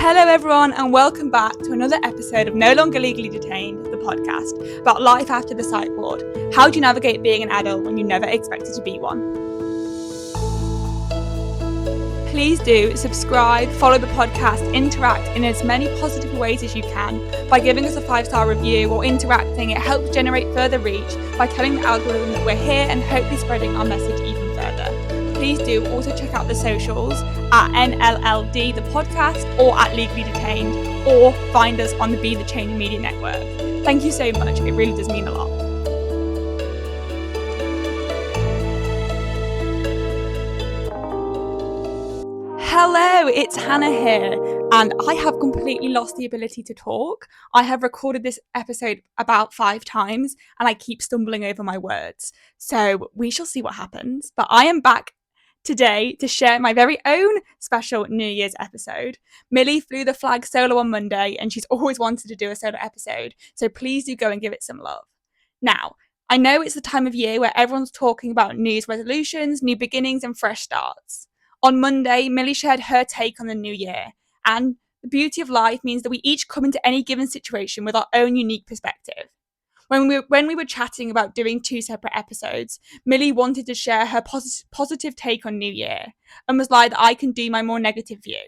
Hello everyone and welcome back to another episode of No Longer Legally Detained, the podcast about life after the psych ward. How do you navigate being an adult when you never expected to be one? Please do subscribe, follow the podcast, interact in as many positive ways as you can by giving us a 5-star review or interacting. It helps generate further reach by telling the algorithm that we're here and hopefully spreading our message even further. Please do also check out the socials at NLLD, the podcast, or at Legally Detained, or find us on the Be the Change Media Network. Thank you so much. It really does mean a lot. Hello, it's Hannah here, and I have completely lost the ability to talk. I have recorded this episode about 5 times, and I keep stumbling over my words. So we shall see what happens. But I am back today to share my very own special New Year's episode. Millie flew the flag solo on Monday, and she's always wanted to do a solo episode, so please do go and give it some love. Now, I know it's the time of year where everyone's talking about New Year's resolutions, new beginnings, and fresh starts. On Monday, Millie shared her take on the new year, and the beauty of life means that we each come into any given situation with our own unique perspective. When we were chatting about doing 2 separate episodes, Millie wanted to share her positive take on New Year and was like, I can do my more negative view.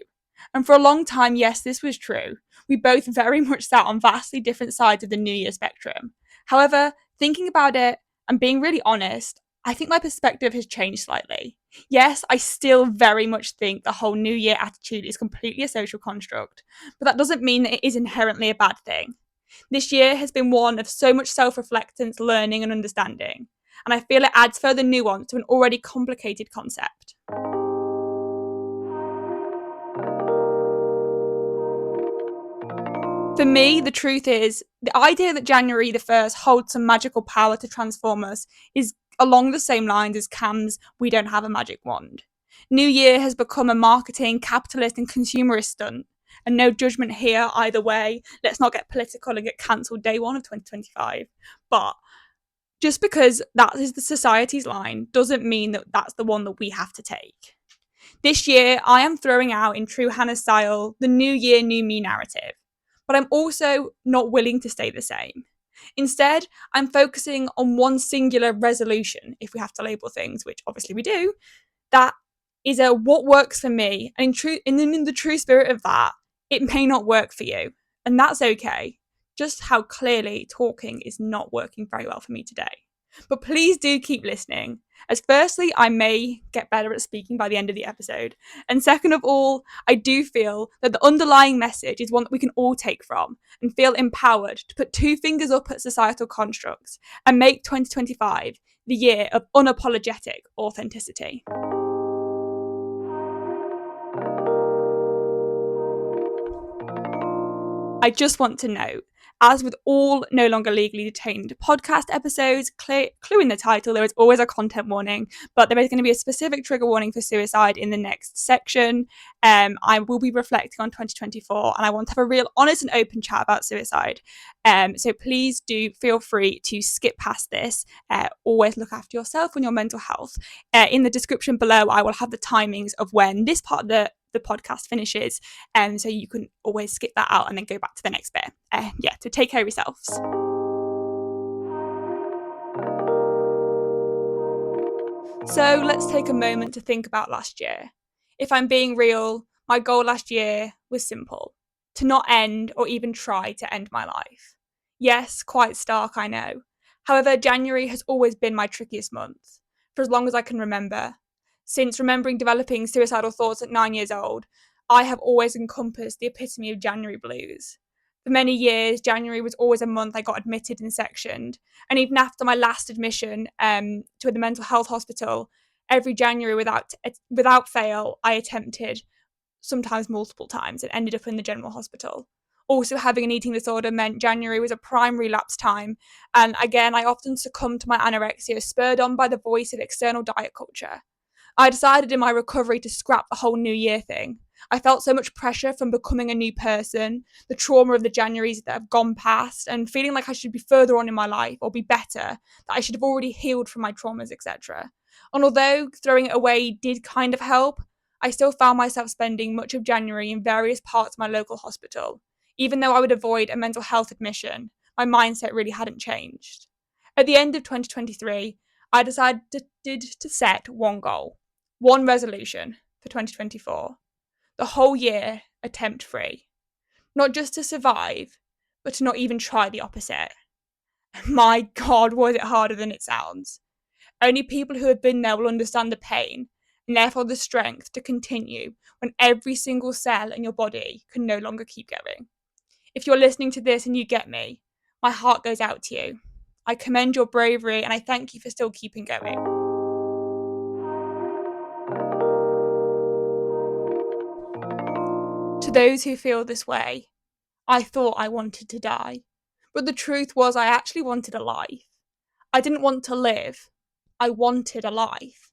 And for a long time, yes, this was true. We both very much sat on vastly different sides of the New Year spectrum. However, thinking about it and being really honest, I think my perspective has changed slightly. Yes, I still very much think the whole New Year attitude is completely a social construct, but that doesn't mean that it is inherently a bad thing. This year has been one of so much self-reflectance, learning and understanding, and I feel it adds further nuance to an already complicated concept. For me, the truth is, the idea that January the 1st holds some magical power to transform us is along the same lines as Cam's "we don't have a magic wand." New Year has become a marketing, capitalist and consumerist stunt. And no judgment here either way. Let's not get political and get cancelled day 1 of 2025. But just because that is the society's line doesn't mean that that's the one that we have to take. This year, I am throwing out, in true Hannah style, the New Year, New Me narrative. But I'm also not willing to stay the same. Instead, I'm focusing on one singular resolution, if we have to label things, which obviously we do, that is what works for me. And in the true spirit of that, it may not work for you, and that's okay. Just how clearly talking is not working very well for me today. But please do keep listening, as firstly, I may get better at speaking by the end of the episode, and second of all, I do feel that the underlying message is one that we can all take from and feel empowered to put 2 fingers up at societal constructs and make 2025 the year of unapologetic authenticity. I just want to note, as with all No Longer Legally Detained podcast episodes, clue in the title, there is always a content warning, but there is going to be a specific trigger warning for suicide in the next section. I will be reflecting on 2024 and I want to have a real honest and open chat about suicide. So please do feel free to skip past this. Always look after yourself and your mental health. In the description below, I will have the timings of when this part of the podcast finishes, so you can always skip that out and then go back to the next bit. To take care of yourselves. So let's take a moment to think about last year. If I'm being real, my goal last year was simple: to not end or even try to end my life. Yes, quite stark, I know. However, January has always been my trickiest month, for as long as I can remember. Since remembering developing suicidal thoughts at 9 years old, I have always encompassed the epitome of January blues. For many years, January was always a month I got admitted and sectioned. And even after my last admission to the mental health hospital, every January without fail, I attempted, sometimes multiple times, and ended up in the general hospital. Also, having an eating disorder meant January was a prime relapse time. And again, I often succumbed to my anorexia, spurred on by the voice of external diet culture. I decided in my recovery to scrap the whole New Year thing. I felt so much pressure from becoming a new person, the trauma of the Januaries that have gone past, and feeling like I should be further on in my life or be better, that I should have already healed from my traumas, etc. And although throwing it away did kind of help, I still found myself spending much of January in various parts of my local hospital. Even though I would avoid a mental health admission, my mindset really hadn't changed. At the end of 2023, I decided to set one goal, one resolution for 2024. The whole year attempt free. Not just to survive, but to not even try the opposite. My God, was it harder than it sounds. Only people who have been there will understand the pain and therefore the strength to continue when every single cell in your body can no longer keep going. If you're listening to this and you get me, my heart goes out to you. I commend your bravery and I thank you for still keeping going. To those who feel this way, I thought I wanted to die. But the truth was, I actually wanted a life. I didn't want to live. I wanted a life.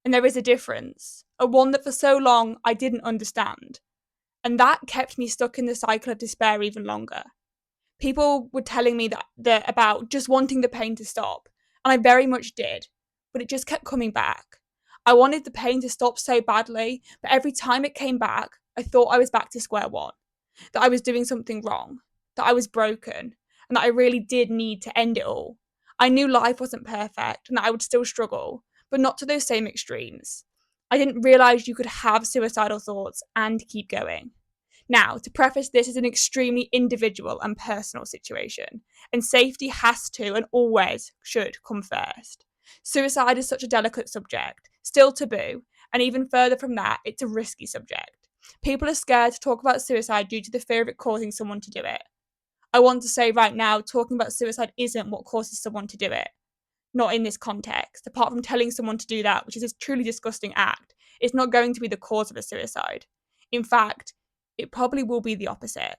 And there is a difference, a one that for so long I didn't understand. And that kept me stuck in the cycle of despair even longer. People were telling me that about just wanting the pain to stop, and I very much did, but it just kept coming back. I wanted the pain to stop so badly, but every time it came back, I thought I was back to square one, that I was doing something wrong, that I was broken, and that I really did need to end it all. I knew life wasn't perfect and that I would still struggle, but not to those same extremes. I didn't realise you could have suicidal thoughts and keep going. Now, to preface, this is an extremely individual and personal situation, and safety has to and always should come first. Suicide is such a delicate subject, still taboo, and even further from that, it's a risky subject. People are scared to talk about suicide due to the fear of it causing someone to do it. I want to say right now, talking about suicide isn't what causes someone to do it. Not in this context. Apart from telling someone to do that, which is a truly disgusting act, it's not going to be the cause of a suicide. In fact, it probably will be the opposite.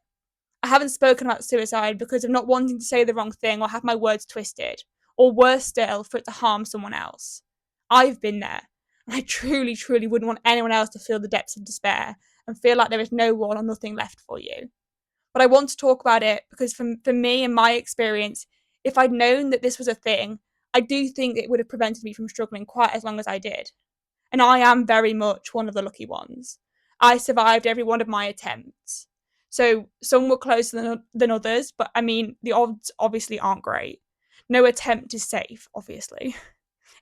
I haven't spoken about suicide because of not wanting to say the wrong thing or have my words twisted, or worse still, for it to harm someone else. I've been there, and I truly, truly wouldn't want anyone else to feel the depths of despair and feel like there is no one or nothing left for you. But I want to talk about it because for me and my experience, if I'd known that this was a thing, I do think it would have prevented me from struggling quite as long as I did. And I am very much one of the lucky ones. I survived every one of my attempts. So some were closer than others, but I mean, the odds obviously aren't great. No attempt is safe, obviously.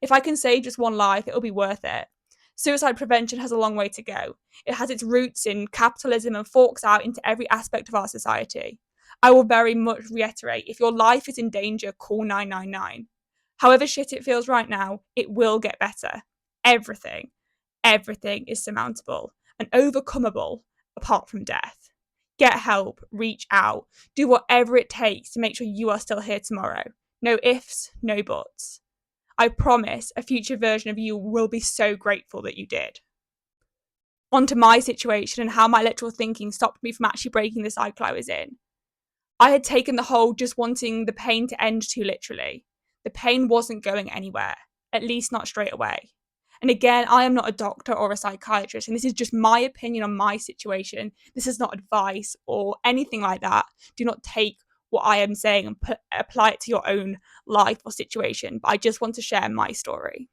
If I can save just one life, it'll be worth it. Suicide prevention has a long way to go. It has its roots in capitalism and forks out into every aspect of our society. I will very much reiterate, if your life is in danger, call 999. However shit it feels right now, it will get better. Everything, everything is surmountable and overcomable apart from death. Get help, reach out, do whatever it takes to make sure you are still here tomorrow. No ifs, no buts. I promise a future version of you will be so grateful that you did. On to my situation and how my literal thinking stopped me from actually breaking the cycle I was in. I had taken the whole just wanting the pain to end too literally. The pain wasn't going anywhere, at least not straight away. And again, I am not a doctor or a psychiatrist, and this is just my opinion on my situation. This is not advice or anything like that. Do not take what I am saying and apply it to your own life or situation, but I just want to share my story.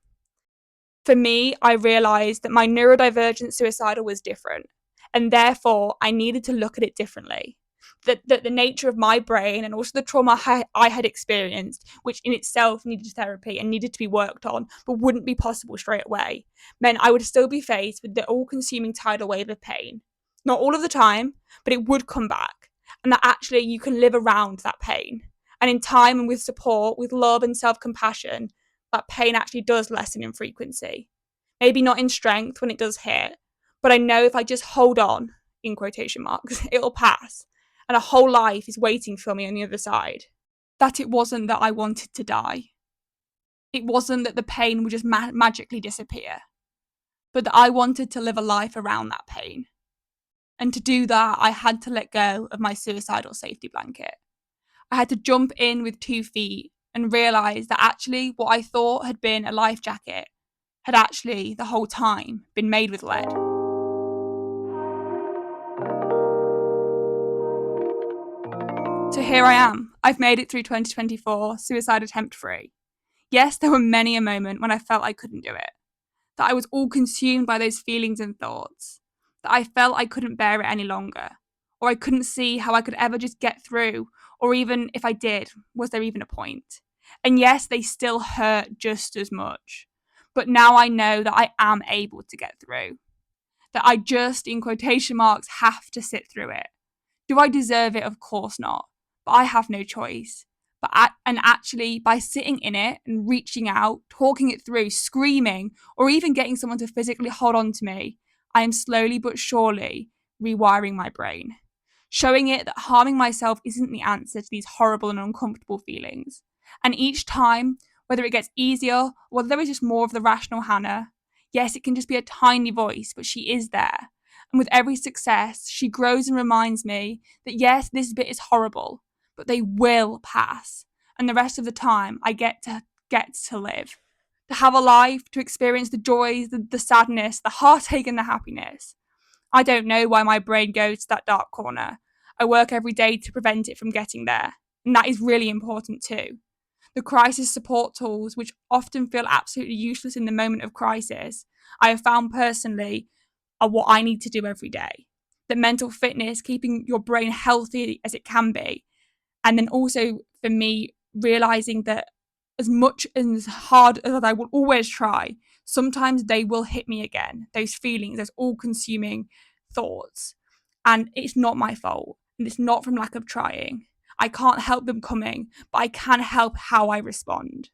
For me, I realised that my neurodivergent suicidal was different, and therefore I needed to look at it differently. That the nature of my brain and also the trauma I had experienced, which in itself needed therapy and needed to be worked on, but wouldn't be possible straight away, meant I would still be faced with the all-consuming tidal wave of pain. Not all of the time, but it would come back, and that actually you can live around that pain. And in time and with support, with love and self-compassion, that pain actually does lessen in frequency. Maybe not in strength when it does hit, but I know if I just hold on, in quotation marks, it'll pass, and a whole life is waiting for me on the other side. That it wasn't that I wanted to die. It wasn't that the pain would just magically disappear, but that I wanted to live a life around that pain. And to do that, I had to let go of my suicidal safety blanket. I had to jump in with 2 feet and realise that actually what I thought had been a life jacket had actually, the whole time, been made with lead. So here I am. I've made it through 2024, suicide attempt free. Yes, there were many a moment when I felt I couldn't do it. that I was all consumed by those feelings and thoughts, that I felt I couldn't bear it any longer, or I couldn't see how I could ever just get through, or even if I did, was there even a point? And yes, they still hurt just as much. But now I know that I am able to get through, that I just, in quotation marks, have to sit through it. Do I deserve it? Of course not. But I have no choice. And actually, by sitting in it and reaching out, talking it through, screaming, or even getting someone to physically hold on to me, I am slowly but surely rewiring my brain, showing it that harming myself isn't the answer to these horrible and uncomfortable feelings. And each time, whether it gets easier or whether there is just more of the rational Hannah, yes, it can just be a tiny voice, but she is there. And with every success, she grows and reminds me that yes, this bit is horrible, but they will pass. And the rest of the time, I get to live, to have a life, to experience the joys, the sadness, the heartache, and the happiness. I don't know why my brain goes to that dark corner. I work every day to prevent it from getting there, and that is really important too. The crisis support tools, which often feel absolutely useless in the moment of crisis, I have found personally are what I need to do every day. That mental fitness, keeping your brain healthy as it can be, and then also for me, realizing that as much and as hard as I will always try, sometimes they will hit me again. Those feelings, those all consuming thoughts. And it's not my fault. And it's not from lack of trying. I can't help them coming, but I can help how I respond.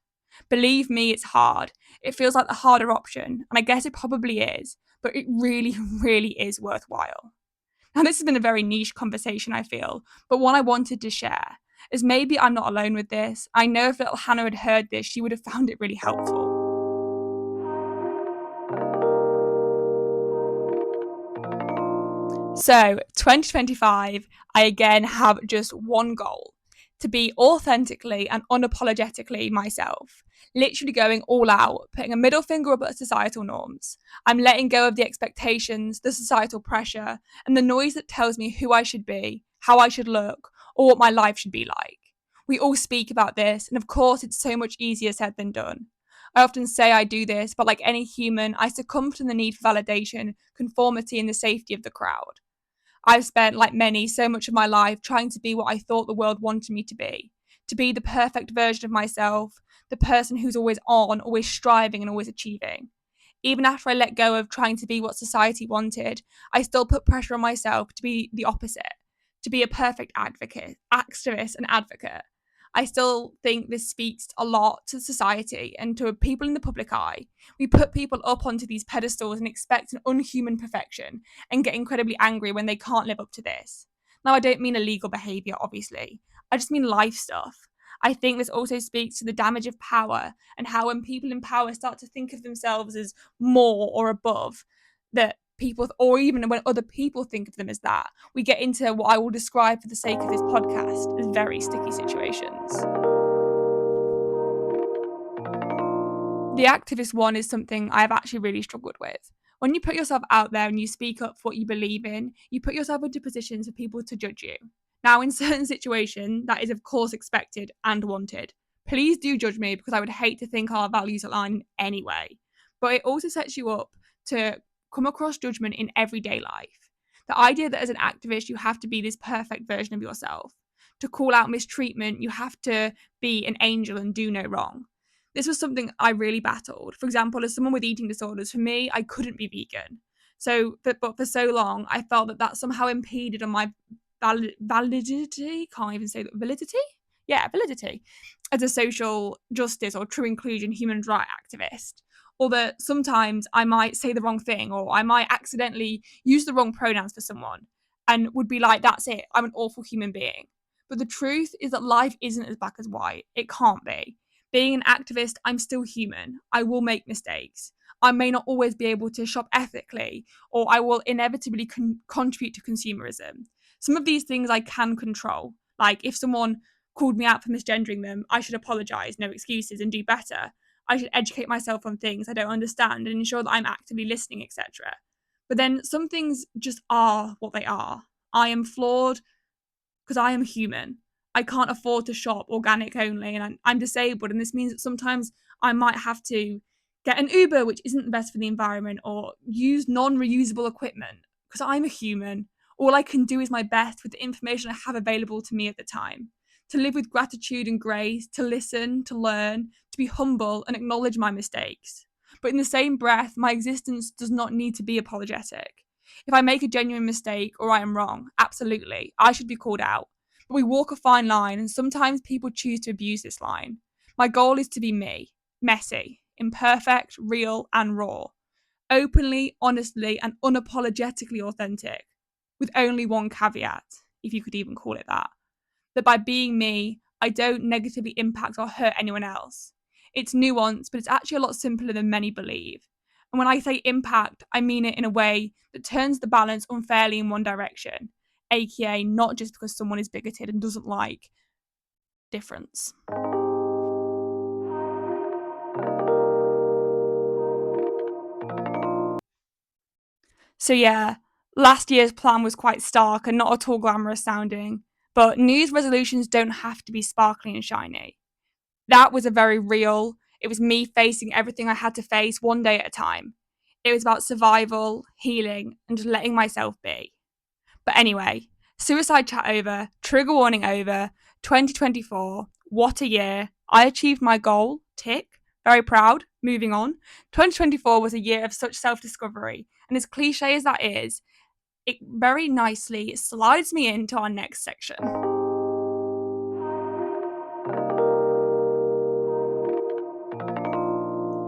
Believe me, it's hard. It feels like the harder option. And I guess it probably is, but it really, really is worthwhile. Now, this has been a very niche conversation, I feel, but one I wanted to share is maybe I'm not alone with this. I know if little Hannah had heard this, she would have found it really helpful. So, 2025, I again have just one goal: to be authentically and unapologetically myself, literally going all out, putting a middle finger up at societal norms. I'm letting go of the expectations, the societal pressure, and the noise that tells me who I should be, how I should look, or what my life should be like. We all speak about this, and of course, it's so much easier said than done. I often say I do this, but like any human, I succumb to the need for validation, conformity, and the safety of the crowd. I've spent, like many, so much of my life trying to be what I thought the world wanted me to be the perfect version of myself, the person who's always on, always striving, and always achieving. Even after I let go of trying to be what society wanted, I still put pressure on myself to be the opposite, to be a perfect advocate, activist, and advocate. I still think this speaks a lot to society and to people in the public eye. We put people up onto these pedestals and expect an unhuman perfection and get incredibly angry when they can't live up to this. Now, I don't mean illegal behaviour, obviously. I just mean life stuff. I think this also speaks to the damage of power and how when people in power start to think of themselves as more or above, that people, or even when other people think of them as that, we get into what I will describe for the sake of this podcast as very sticky situations. The activist one is something I've actually really struggled with. When you put yourself out there and you speak up for what you believe in, you put yourself into positions for people to judge you. Now, in certain situations, that is of course expected and wanted. Please do judge me because I would hate to think our values align anyway. But it also sets you up to come across judgment in everyday life. The idea that as an activist, you have to be this perfect version of yourself. To call out mistreatment, you have to be an angel and do no wrong. This was something I really battled. For example, as someone with eating disorders, for me, I couldn't be vegan. But for so long, I felt that somehow impeded on my validity. Can't even say that. Validity? Yeah, validity as a social justice or true inclusion human rights activist. Or that sometimes I might say the wrong thing, or I might accidentally use the wrong pronouns for someone and would be like, that's it, I'm an awful human being. But the truth is that life isn't as black as white. It can't be. Being an activist, I'm still human. I will make mistakes. I may not always be able to shop ethically, or I will inevitably contribute to consumerism. Some of these things I can control. Like if someone called me out for misgendering them, I should apologise, no excuses, and do better. I should educate myself on things I don't understand and ensure that I'm actively listening, etc. But then some things just are what they are. I am flawed because I am human. I can't afford to shop organic only, and I'm disabled, and this means that sometimes I might have to Get an Uber, which isn't the best for the environment, or use non-reusable equipment. Because I'm a human. All I can do is my best with the information I have available to me at the time. To live with gratitude and grace, to listen, to learn, to be humble and acknowledge my mistakes. But in the same breath, my existence does not need to be apologetic. If I make a genuine mistake or I am wrong, absolutely, I should be called out. But we walk a fine line, and sometimes people choose to abuse this line. My goal is to be me, messy, imperfect, real, and raw. Openly, honestly, and unapologetically authentic, with only one caveat, if you could even call it that. That by being me, I don't negatively impact or hurt anyone else. It's nuanced, but it's actually a lot simpler than many believe. And when I say impact, I mean it in a way that turns the balance unfairly in one direction, aka not just because someone is bigoted and doesn't like difference. So, yeah, last year's plan was quite stark and not at all glamorous sounding, but New Year's resolutions don't have to be sparkly and shiny. That was a very real, it was me facing everything I had to face one day at a time. It was about survival, healing, and just letting myself be. But anyway, suicide chat over, trigger warning over, 2024, what a year. I achieved my goal, tick, very proud, moving on. 2024 was a year of such self discovery, and as cliche as that is, it very nicely slides me into our next section.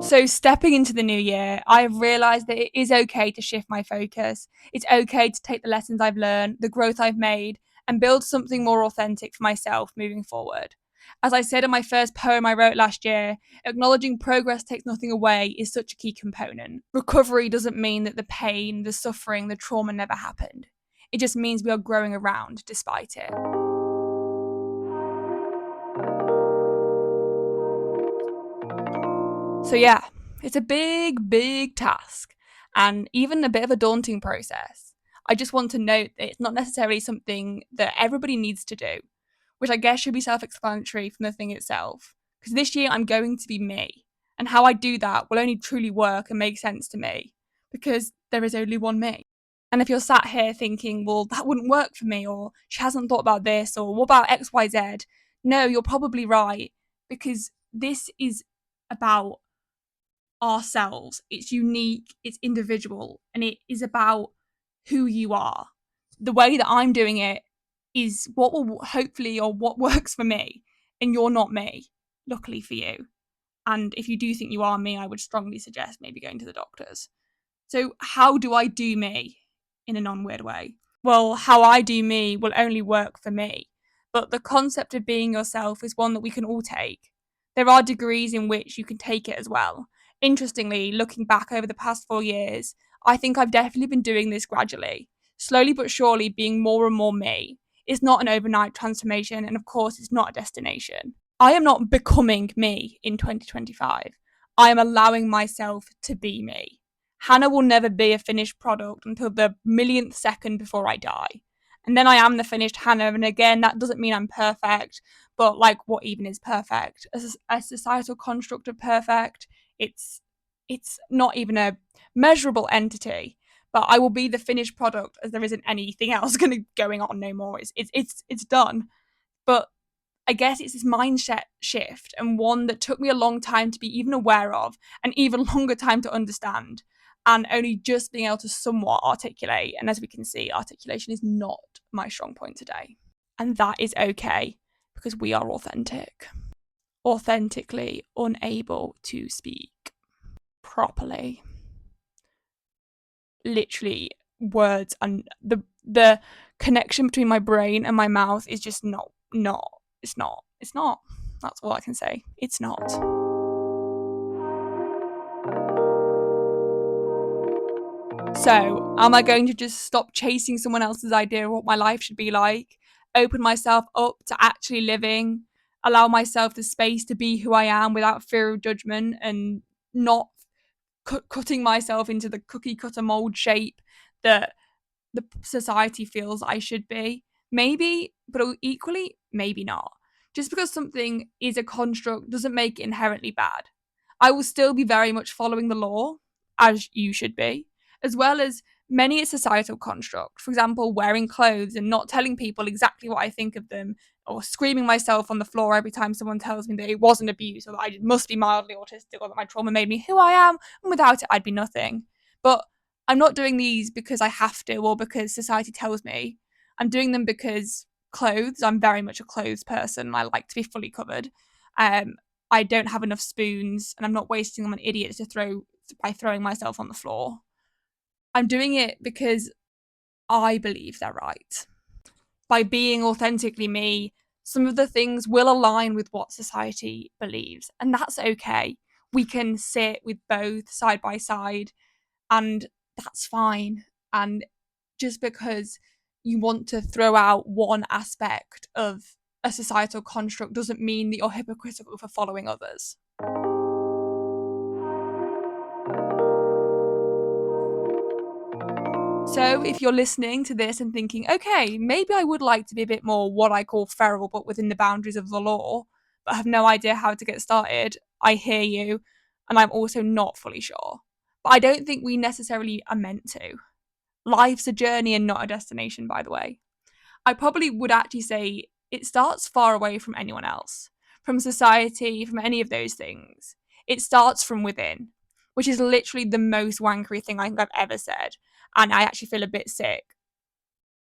So, stepping into the new year, I have realised that it is okay to shift my focus. It's okay to take the lessons I've learned, the growth I've made, and build something more authentic for myself moving forward. As I said in my first poem I wrote last year, acknowledging progress takes nothing away is such a key component. Recovery doesn't mean that the pain, the suffering, the trauma never happened. It just means we are growing around despite it. So, yeah, it's a big, big task and even a bit of a daunting process. I just want to note that it's not necessarily something that everybody needs to do, which I guess should be self explanatory from the thing itself. Because this year I'm going to be me, and how I do that will only truly work and make sense to me because there is only one me. And if you're sat here thinking, well, that wouldn't work for me, or she hasn't thought about this, or what about XYZ? No, you're probably right because this is about ourselves. It's unique, it's individual, and it is about who you are. The way that I'm doing it is what will hopefully or what works for me, and you're not me, luckily for you. And if you do think you are me, I would strongly suggest maybe going to the doctors. So, how do I do me in a non weird way? Well, how I do me will only work for me. But the concept of being yourself is one that we can all take. There are degrees in which you can take it as well. Interestingly, looking back over the past 4 years, I think I've definitely been doing this gradually, slowly but surely being more and more me. It's not an overnight transformation, and of course, it's not a destination. I am not becoming me in 2025. I am allowing myself to be me. Hannah will never be a finished product until the millionth second before I die. And then I am the finished Hannah. And again, that doesn't mean I'm perfect, but like, what even is perfect? A societal construct of perfect, it's not even a measurable entity. But I will be the finished product as there isn't anything else going on no more. It's done. But I guess it's this mindset shift, and one that took me a long time to be even aware of, and even longer time to understand, and only just being able to somewhat articulate. And as we can see, articulation is not my strong point today. And that is okay because we are authentic. Authentically unable to speak properly. Literally, words and the connection between my brain and my mouth is just not it's not. That's all I can say. It's not. So, am I going to just stop chasing someone else's idea of what my life should be like? Open myself up to actually living, allow myself the space to be who I am without fear of judgment, and not cutting myself into the cookie cutter mold shape that the society feels I should be? Maybe, but equally, maybe not. Just because something is a construct doesn't make it inherently bad. I will still be very much following the law, as you should be, as well as many societal construct. For example, wearing clothes and not telling people exactly what I think of them, or screaming myself on the floor every time someone tells me that it wasn't abuse, or that I must be mildly autistic, or that my trauma made me who I am, and without it, I'd be nothing. But I'm not doing these because I have to or because society tells me. I'm doing them because clothes, I'm very much a clothes person. I like to be fully covered. I don't have enough spoons, and I'm not wasting them on idiots to throw by throwing myself on the floor. I'm doing it because I believe they're right. By being authentically me, some of the things will align with what society believes, and that's okay. We can sit with both side by side, and that's fine. And just because you want to throw out one aspect of a societal construct doesn't mean that you're hypocritical for following others. So if you're listening to this and thinking, okay, maybe I would like to be a bit more what I call feral, but within the boundaries of the law, but have no idea how to get started, I hear you, and I'm also not fully sure. But I don't think we necessarily are meant to. Life's a journey and not a destination, by the way. I probably would actually say it starts far away from anyone else, from society, from any of those things. It starts from within, which is literally the most wankery thing I think I've ever said. And I actually feel a bit sick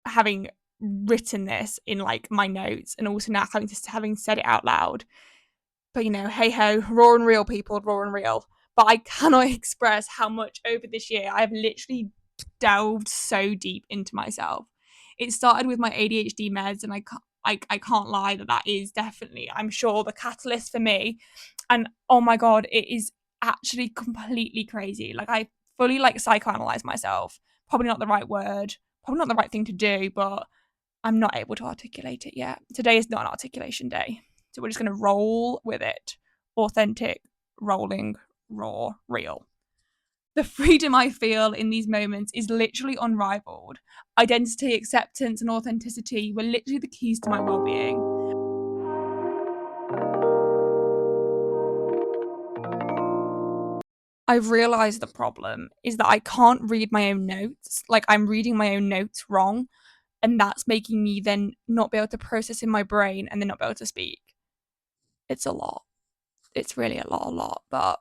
having written this in like my notes and also now having said it out loud. But hey ho, raw and real, people, raw and real. But I cannot express how much over this year I've literally delved so deep into myself. It started with my ADHD meds, and I can't lie that is definitely, I'm sure, the catalyst for me. And oh my god, it is actually completely crazy. Like, I fully psychoanalyze myself. Probably not the right word, probably not the right thing to do, but I'm not able to articulate it yet. Today is not an articulation day. So we're just going to roll with it. Authentic, rolling, raw, real. The freedom I feel in these moments is literally unrivaled. Identity, acceptance, and authenticity were literally the keys to my well-being. I've realised the problem is that I can't read my own notes. Like, I'm reading my own notes wrong, and that's making me then not be able to process in my brain and then not be able to speak. It's a lot. It's really a lot. But,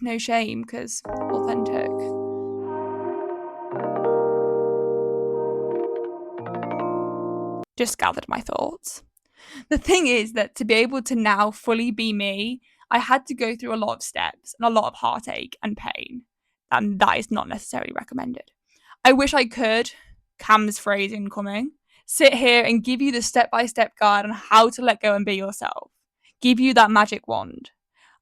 no shame, because authentic. Just gathered my thoughts. The thing is that to be able to now fully be me, I had to go through a lot of steps and a lot of heartache and pain. And that is not necessarily recommended. I wish I could, Cam's phrase incoming, sit here and give you the step-by-step guide on how to let go and be yourself. Give you that magic wand.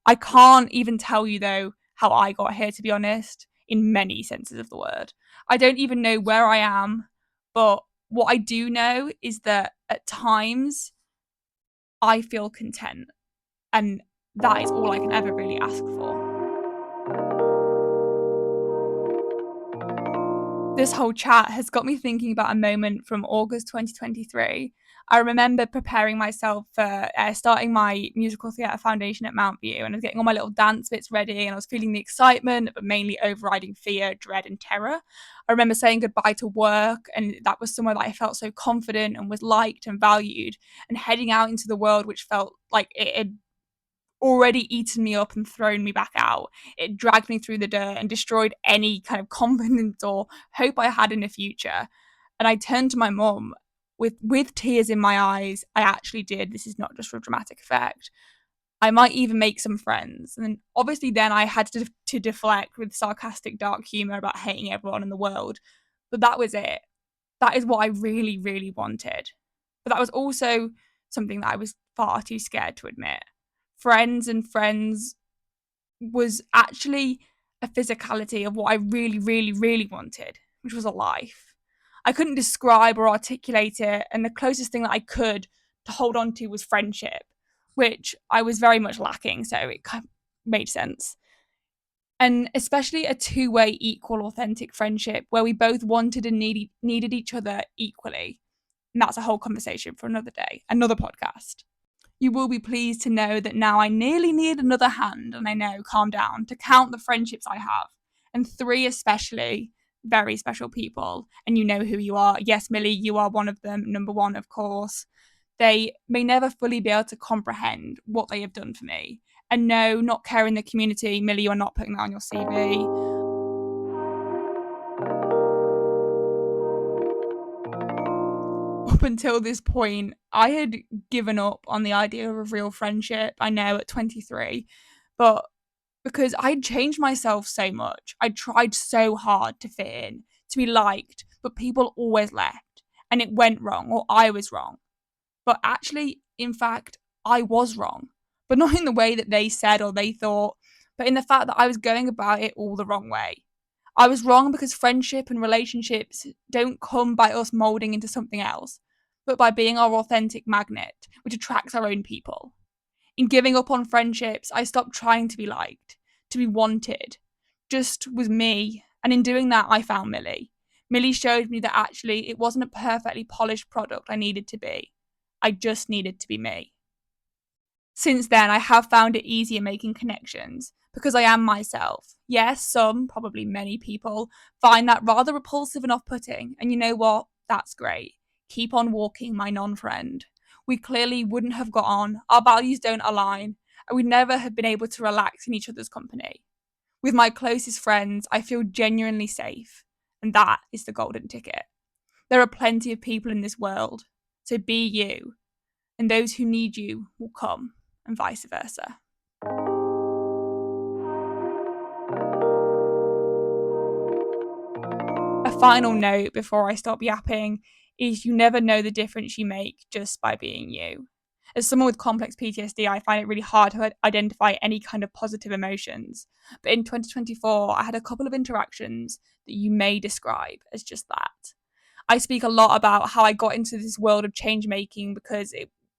I can't even tell you, though, how I got here, to be honest, in many senses of the word. I don't even know where I am, but what I do know is that at times I feel content, and that is all I can ever really ask for. This whole chat has got me thinking about a moment from August 2023. I remember preparing myself for starting my musical theatre foundation at Mount View, and I was getting all my little dance bits ready, and I was feeling the excitement, but mainly overriding fear, dread, and terror. I remember saying goodbye to work, and that was somewhere that I felt so confident and was liked and valued, and heading out into the world, which felt like it had already eaten me up and thrown me back out. It dragged me through the dirt and destroyed any kind of confidence or hope I had in the future. And I turned to my mum with tears in my eyes. I actually did. This is not just for dramatic effect. I might even make some friends. And obviously then I had to deflect with sarcastic dark humor about hating everyone in the world. But that was it. That is what I really, really wanted. But that was also something that I was far too scared to admit. Friends and friends was actually a physicality of what I really, really, really wanted, which was a life. I couldn't describe or articulate it, and the closest thing that I could to hold on to was friendship, which I was very much lacking, so it kind of made sense. And especially a two-way, equal, authentic friendship where we both wanted and needed each other equally. And that's a whole conversation for another day, another podcast. You will be pleased to know that now I nearly need another hand, and I know, calm down, to count the friendships I have. And 3 especially, very special people, and you know who you are. Yes, Millie, you are one of them, number 1, of course. They may never fully be able to comprehend what they have done for me. And no, not caring the community, Millie, you are not putting that on your CV. Up until this point, I had given up on the idea of real friendship, I know, at 23, but because I'd changed myself so much. I tried so hard to fit in, to be liked, but people always left, and it went wrong, or I was wrong. But actually, in fact, I was wrong, but not in the way that they said or they thought, but in the fact that I was going about it all the wrong way. I was wrong because friendship and relationships don't come by us molding into something else, but by being our authentic magnet, which attracts our own people. In giving up on friendships, I stopped trying to be liked, to be wanted, just was me. And in doing that, I found Millie. Millie showed me that actually it wasn't a perfectly polished product I needed to be. I just needed to be me. Since then, I have found it easier making connections because I am myself. Yes, some, probably many people, find that rather repulsive and off-putting. And you know what? That's great. Keep on walking, my non-friend. We clearly wouldn't have got on, our values don't align, and we'd never have been able to relax in each other's company. With my closest friends, I feel genuinely safe, and that is the golden ticket. There are plenty of people in this world, so be you, and those who need you will come, and vice versa. A final note before I stop yapping is you never know the difference you make just by being you. As someone with complex PTSD, I find it really hard to identify any kind of positive emotions. But in 2024, I had a couple of interactions that you may describe as just that. I speak a lot about how I got into this world of change making because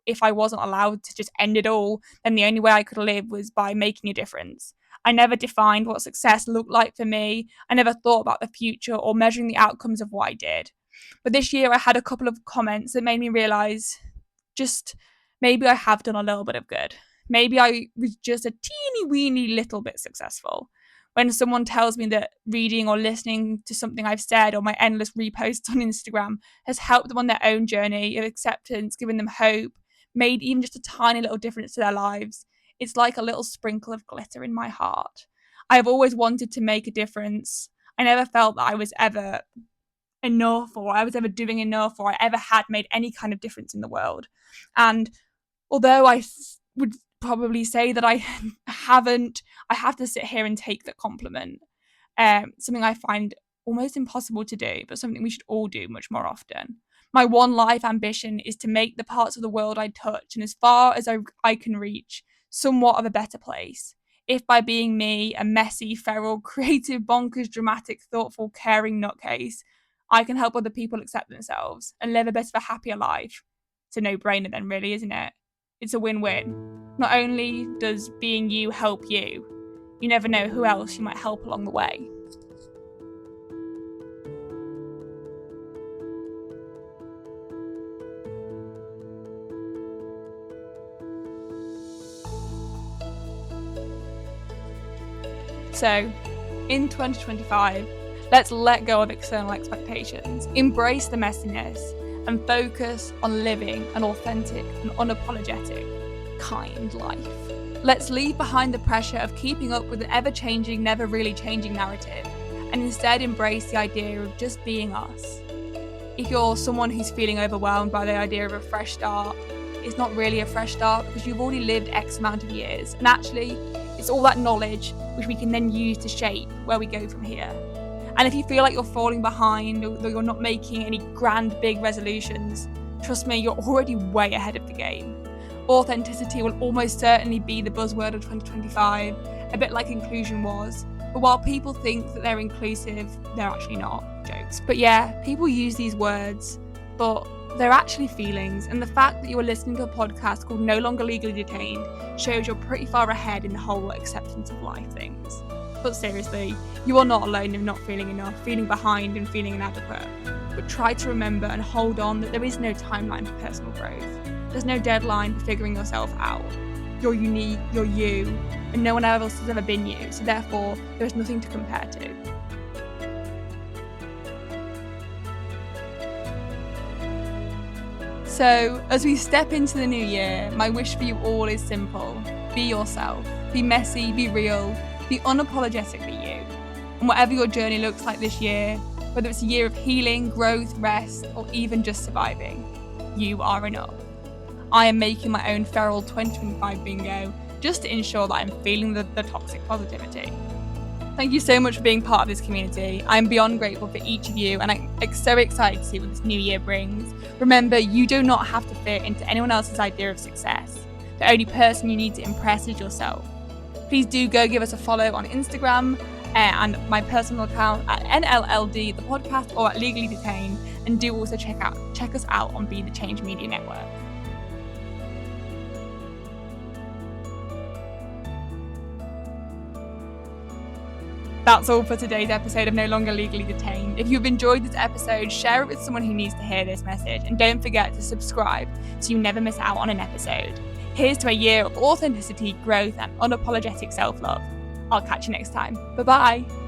if I wasn't allowed to just end it all, then the only way I could live was by making a difference. I never defined what success looked like for me. I never thought about the future or measuring the outcomes of what I did. But this year I had a couple of comments that made me realise just maybe I have done a little bit of good. Maybe I was just a teeny weeny little bit successful. When someone tells me that reading or listening to something I've said or my endless reposts on Instagram has helped them on their own journey of acceptance, given them hope, made even just a tiny little difference to their lives, it's like a little sprinkle of glitter in my heart. I have always wanted to make a difference. I never felt that I was ever enough or I was ever doing enough or I ever had made any kind of difference in the world. And although I would probably say that I haven't, I have to sit here and take the compliment. Something I find almost impossible to do, but something we should all do much more often. My one life ambition is to make the parts of the world I touch and as far as I can reach, somewhat of a better place. If by being me, a messy, feral, creative, bonkers, dramatic, thoughtful, caring nutcase, I can help other people accept themselves and live a bit of a happier life. It's a no-brainer then, really, isn't it? It's a win-win. Not only does being you help you, you never know who else you might help along the way. So, in 2025, let's let go of external expectations, embrace the messiness, and focus on living an authentic and unapologetic, kind life. Let's leave behind the pressure of keeping up with an ever-changing, never really changing narrative, and instead embrace the idea of just being us. If you're someone who's feeling overwhelmed by the idea of a fresh start, it's not really a fresh start because you've already lived X amount of years, and actually, it's all that knowledge which we can then use to shape where we go from here. And if you feel like you're falling behind or you're not making any grand big resolutions, trust me, you're already way ahead of the game. Authenticity will almost certainly be the buzzword of 2025, a bit like inclusion was. But while people think that they're inclusive, they're actually not. Jokes. But yeah, people use these words, but they're actually feelings, and the fact that you are listening to a podcast called No Longer Legally Detained shows you're pretty far ahead in the whole acceptance of life things. But seriously, you are not alone in not feeling enough, feeling behind and feeling inadequate. But try to remember and hold on that there is no timeline for personal growth. There's no deadline for figuring yourself out. You're unique, you're you, and no one else has ever been you, so therefore there's nothing to compare to. So, as we step into the new year, my wish for you all is simple. Be yourself. Be messy, be real, be unapologetically you. And whatever your journey looks like this year, whether it's a year of healing, growth, rest, or even just surviving, you are enough. I am making my own feral 2025 bingo just to ensure that I'm feeling the toxic positivity. Thank you so much for being part of this community. I'm beyond grateful for each of you, and I'm so excited to see what this new year brings. Remember, you do not have to fit into anyone else's idea of success. The only person you need to impress is yourself. Please do go give us a follow on Instagram and my personal account at NLLD, the podcast, or at Legally Detained, and do also check us out on Be the Change Media Network. That's all for today's episode of No Longer Legally Detained. If you've enjoyed this episode, share it with someone who needs to hear this message, and don't forget to subscribe so you never miss out on an episode. Here's to a year of authenticity, growth, and unapologetic self-love. I'll catch you next time. Bye-bye.